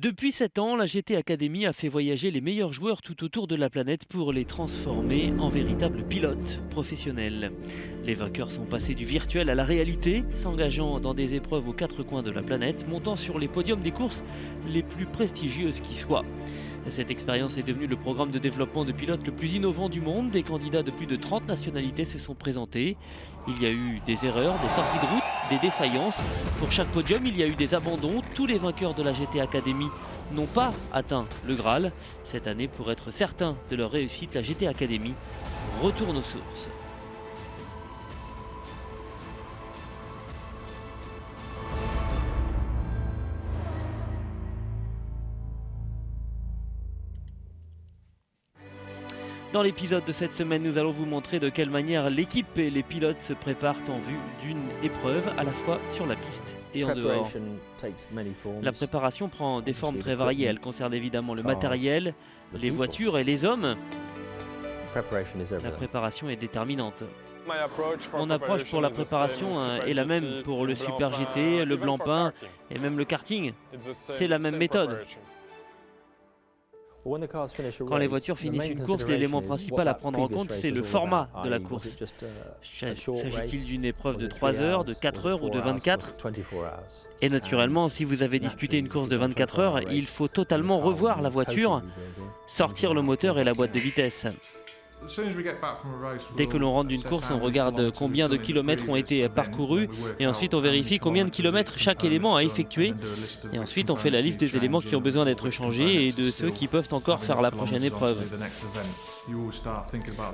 Depuis 7 ans, la GT Academy a fait voyager les meilleurs joueurs tout autour de la planète pour les transformer en véritables pilotes professionnels. Les vainqueurs sont passés du virtuel à la réalité, s'engageant dans des épreuves aux quatre coins de la planète, montant sur les podiums des courses les plus prestigieuses qui soient. Cette expérience est devenue le programme de développement de pilotes le plus innovant du monde. Des candidats de plus de 30 nationalités se sont présentés. Il y a eu des erreurs, des sorties de route, des défaillances. Pour chaque podium, il y a eu des abandons. Tous les vainqueurs de la GT Academy n'ont pas atteint le Graal. Cette année, pour être certain de leur réussite, la GT Academy retourne aux sources. Dans l'épisode de cette semaine, nous allons vous montrer de quelle manière l'équipe et les pilotes se préparent en vue d'une épreuve, à la fois sur la piste et en dehors. La préparation prend des formes très variées. Elle concerne évidemment le matériel, les voitures et les hommes. La préparation est déterminante. Mon approche pour la préparation est la même pour le Super GT, le Blancpain et même le karting. C'est la même méthode. Quand les voitures finissent une course, l'élément principal à prendre en compte, c'est le format de la course. S'agit-il d'une épreuve de 3 heures, de 4 heures ou de 24 ? Et naturellement, si vous avez disputé une course de 24 heures, il faut totalement revoir la voiture, sortir le moteur et la boîte de vitesse. Dès que l'on rentre d'une course, on regarde combien de kilomètres ont été parcourus et ensuite on vérifie combien de kilomètres chaque élément a effectué. Et ensuite on fait la liste des éléments qui ont besoin d'être changés et de ceux qui peuvent encore faire la prochaine épreuve.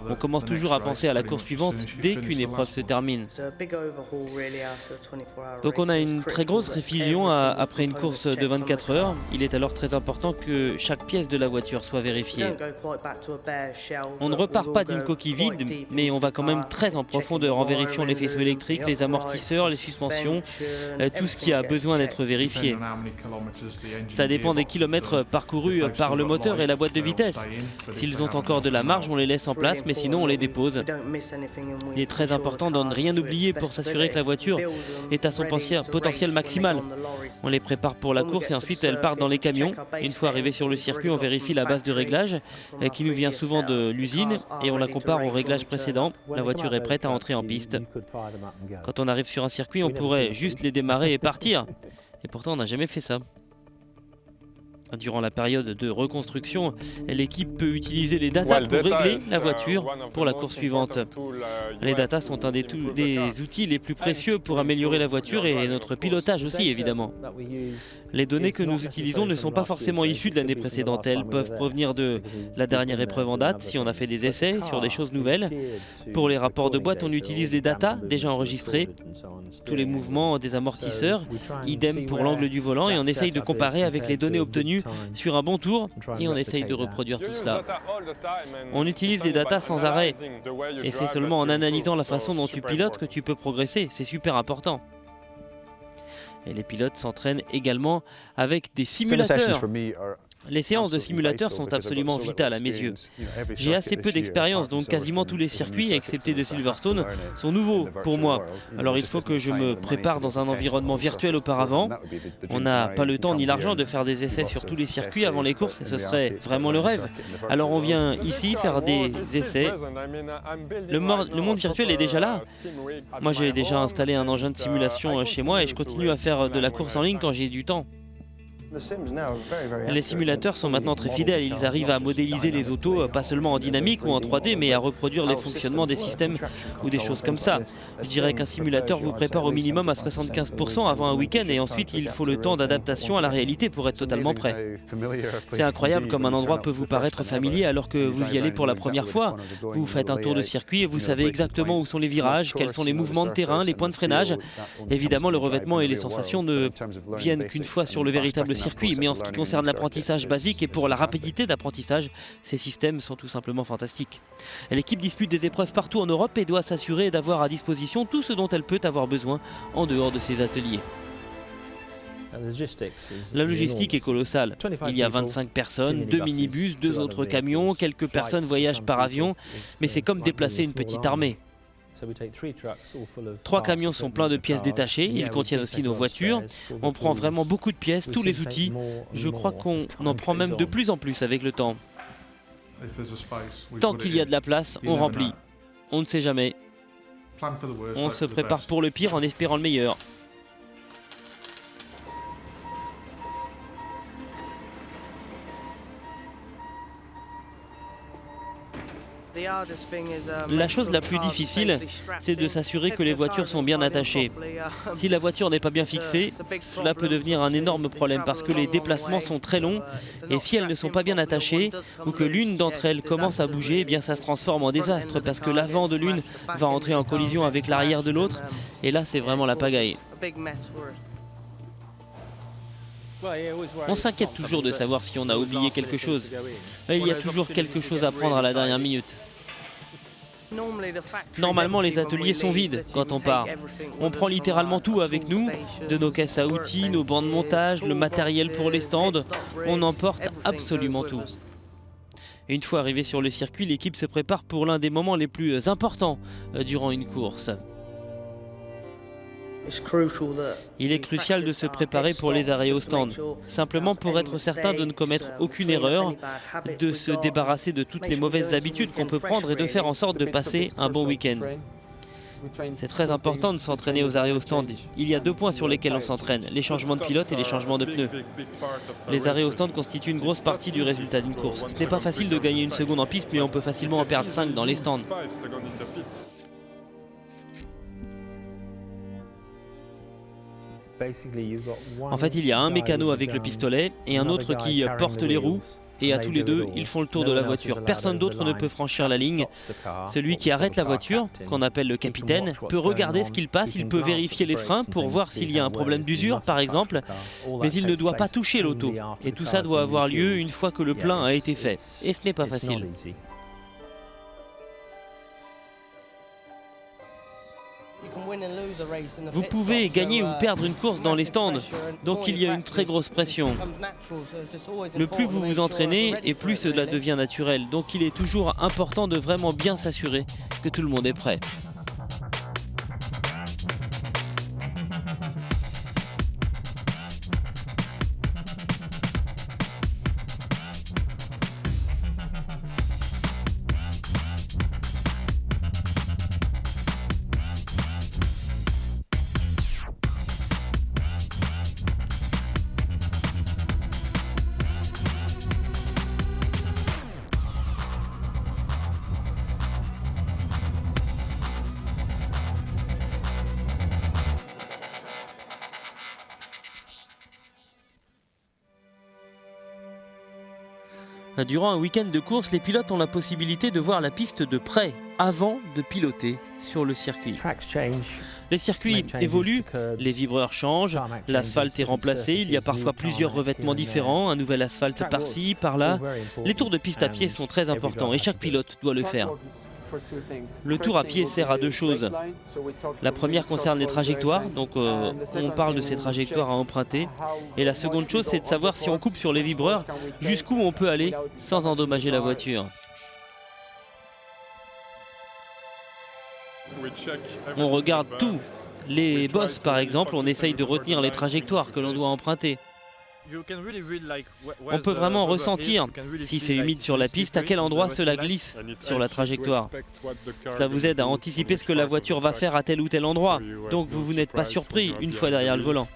On commence toujours à penser à la course suivante dès qu'une épreuve se termine. Donc on a une très grosse révision après une course de 24 heures. Il est alors très important que chaque pièce de la voiture soit vérifiée. On ne repart pas d'une coquille vide, mais on va quand même très en profondeur en vérifiant les faisceaux électriques, les amortisseurs, les suspensions, tout ce qui a besoin d'être vérifié. Ça dépend des kilomètres parcourus par le moteur et la boîte de vitesse. S'ils ont encore de la marge, on les laisse en place, mais sinon on les dépose. Il est très important de ne rien oublier pour s'assurer que la voiture est à son potentiel maximal. On les prépare pour la course et ensuite elles partent dans les camions. Une fois arrivées sur le circuit, on vérifie la base de réglage qui nous vient souvent de l'usine et on la compare au réglage précédent. La voiture est prête à entrer en piste. Quand on arrive sur un circuit, on pourrait juste les démarrer et partir. Et pourtant, on n'a jamais fait ça. Durant la période de reconstruction, l'équipe peut utiliser les datas pour régler la voiture pour la course suivante. Les datas sont un des outils les plus précieux pour améliorer la voiture et notre pilotage aussi évidemment. Les données que nous utilisons ne sont pas forcément issues de l'année précédente, elles peuvent provenir de la dernière épreuve en date si on a fait des essais sur des choses nouvelles. Pour les rapports de boîte, on utilise les datas déjà enregistrées, tous les mouvements des amortisseurs, idem pour l'angle du volant et on essaye de comparer avec les données obtenues sur un bon tour et on essaye de reproduire tout cela. On utilise les datas sans arrêt et c'est seulement en analysant la façon dont tu pilotes que tu peux progresser, c'est super important. Et les pilotes s'entraînent également avec des simulateurs. Les séances de simulateurs sont absolument vitales à mes yeux. J'ai assez peu d'expérience, donc quasiment tous les circuits, excepté de Silverstone, sont nouveaux pour moi. Alors il faut que je me prépare dans un environnement virtuel auparavant. On n'a pas le temps ni l'argent de faire des essais sur tous les circuits avant les courses, et ce serait vraiment le rêve. Alors on vient ici faire des essais. Le monde virtuel est déjà là. Moi j'ai déjà installé un engin de simulation chez moi et je continue à faire de la course en ligne quand j'ai du temps. Les simulateurs sont maintenant très fidèles, ils arrivent à modéliser les autos pas seulement en dynamique ou en 3D mais à reproduire les fonctionnements des systèmes ou des choses comme ça. Je dirais qu'un simulateur vous prépare au minimum à 75% avant un week-end et ensuite il faut le temps d'adaptation à la réalité pour être totalement prêt. C'est incroyable comme un endroit peut vous paraître familier alors que vous y allez pour la première fois. Vous faites un tour de circuit et vous savez exactement où sont les virages, quels sont les mouvements de terrain, les points de freinage. Évidemment le revêtement et les sensations ne viennent qu'une fois sur le véritable circuit, mais en ce qui concerne l'apprentissage basique et pour la rapidité d'apprentissage, ces systèmes sont tout simplement fantastiques. L'équipe dispute des épreuves partout en Europe et doit s'assurer d'avoir à disposition tout ce dont elle peut avoir besoin en dehors de ses ateliers. La logistique est colossale. Il y a 25 personnes, 2 minibus, 2 autres camions, quelques personnes voyagent par avion, mais c'est comme déplacer une petite armée. 3 camions sont pleins de pièces détachées, ils contiennent aussi nos voitures. On prend vraiment beaucoup de pièces, tous les outils. Je crois qu'on en prend même de plus en plus avec le temps. Tant qu'il y a de la place, on remplit. On ne sait jamais. On se prépare pour le pire en espérant le meilleur. La chose la plus difficile, c'est de s'assurer que les voitures sont bien attachées. Si la voiture n'est pas bien fixée, cela peut devenir un énorme problème parce que les déplacements sont très longs et si elles ne sont pas bien attachées ou que l'une d'entre elles commence à bouger, eh bien ça se transforme en désastre parce que l'avant de l'une va entrer en collision avec l'arrière de l'autre et là c'est vraiment la pagaille. On s'inquiète toujours de savoir si on a oublié quelque chose. Il y a toujours quelque chose à prendre à la dernière minute. Normalement, les ateliers sont vides quand on part. On prend littéralement tout avec nous, de nos caisses à outils, nos bancs de montage, le matériel pour les stands. On emporte absolument tout. Et une fois arrivé sur le circuit, l'équipe se prépare pour l'un des moments les plus importants durant une course. Il est crucial de se préparer pour les arrêts au stand, simplement pour être certain de ne commettre aucune erreur, de se débarrasser de toutes les mauvaises habitudes qu'on peut prendre et de faire en sorte de passer un bon week-end. C'est très important de s'entraîner aux arrêts au stand. Il y a 2 points sur lesquels on s'entraîne, les changements de pilote et les changements de pneus. Les arrêts au stand constituent une grosse partie du résultat d'une course. Ce n'est pas facile de gagner 1 seconde en piste, mais on peut facilement en perdre 5 dans les stands. En fait, il y a un mécano avec le pistolet et un autre qui porte les roues. Et à tous les deux, ils font le tour de la voiture. Personne d'autre ne peut franchir la ligne. Celui qui arrête la voiture, qu'on appelle le capitaine, peut regarder ce qu'il passe, il peut vérifier les freins pour voir s'il y a un problème d'usure, par exemple. Mais il ne doit pas toucher l'auto. Et tout ça doit avoir lieu une fois que le plein a été fait. Et ce n'est pas facile. Vous pouvez gagner ou perdre une course dans les stands, donc il y a une très grosse pression. Le plus vous vous entraînez et plus cela devient naturel, donc il est toujours important de vraiment bien s'assurer que tout le monde est prêt. Durant un week-end de course, les pilotes ont la possibilité de voir la piste de près, avant de piloter sur le circuit. Les circuits évoluent, les vibreurs changent, l'asphalte est remplacé, il y a parfois plusieurs revêtements différents, un nouvel asphalte par-ci, par-là. Les tours de piste à pied sont très importants et chaque pilote doit le faire. Le tour à pied sert à 2 choses. La première concerne les trajectoires, donc on parle de ces trajectoires à emprunter. Et la seconde chose, c'est de savoir si on coupe sur les vibreurs, jusqu'où on peut aller sans endommager la voiture. On regarde tout. Les bosses, par exemple, on essaye de retenir les trajectoires que l'on doit emprunter. On peut vraiment ressentir, si c'est humide sur la piste, à quel endroit cela glisse sur la trajectoire. Cela vous aide à anticiper ce que la voiture va faire à tel ou tel endroit, donc vous n'êtes pas surpris une fois derrière le volant.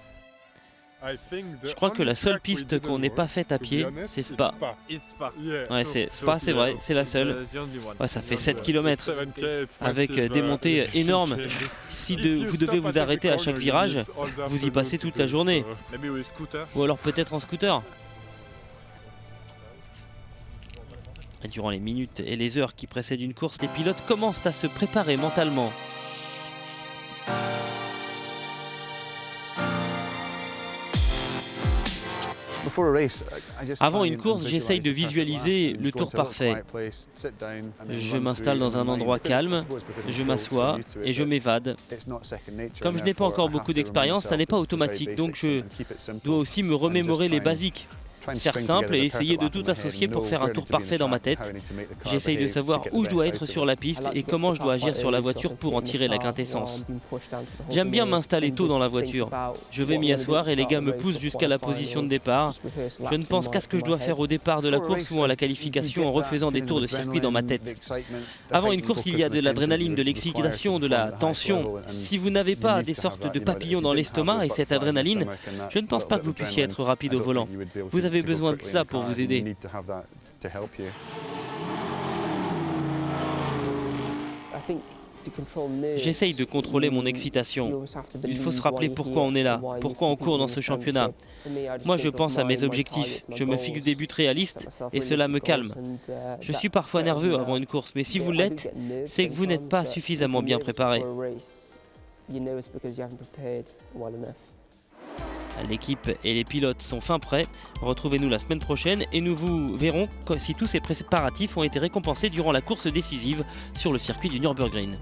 Je crois que la seule piste qu'on n'ait pas faite à pied, c'est Spa. Ouais, Spa, c'est vrai, c'est la seule. Ouais, ça fait 7 km avec des montées énormes. Si vous devez vous arrêter à chaque virage, vous y passez toute la journée. Ou alors peut-être en scooter. Et durant les minutes et les heures qui précèdent une course, les pilotes commencent à se préparer mentalement. Avant une course, j'essaye de visualiser le tour parfait. Je m'installe dans un endroit calme, je m'assois et je m'évade. Comme je n'ai pas encore beaucoup d'expérience, ça n'est pas automatique, donc je dois aussi me remémorer les basiques. Faire simple et essayer de tout associer pour faire un tour parfait dans ma tête. J'essaye de savoir où je dois être sur la piste et comment je dois agir sur la voiture pour en tirer la quintessence. J'aime bien m'installer tôt dans la voiture. Je vais m'y asseoir et les gars me poussent jusqu'à la position de départ. Je ne pense qu'à ce que je dois faire au départ de la course ou à la qualification en refaisant des tours de circuit dans ma tête. Avant une course, il y a de l'adrénaline, de l'excitation, de la tension. Si vous n'avez pas des sortes de papillons dans l'estomac et cette adrénaline, je ne pense pas que vous puissiez être rapide au volant. Vous avez besoin de ça pour vous aider. J'essaye de contrôler mon excitation. Il faut se rappeler pourquoi on est là, pourquoi on court dans ce championnat. Moi, je pense à mes objectifs, je me fixe des buts réalistes et cela me calme. Je suis parfois nerveux avant une course, mais si vous l'êtes, c'est que vous n'êtes pas suffisamment bien préparé. L'équipe et les pilotes sont fin prêts. Retrouvez-nous la semaine prochaine et nous vous verrons si tous ces préparatifs ont été récompensés durant la course décisive sur le circuit du Nürburgring.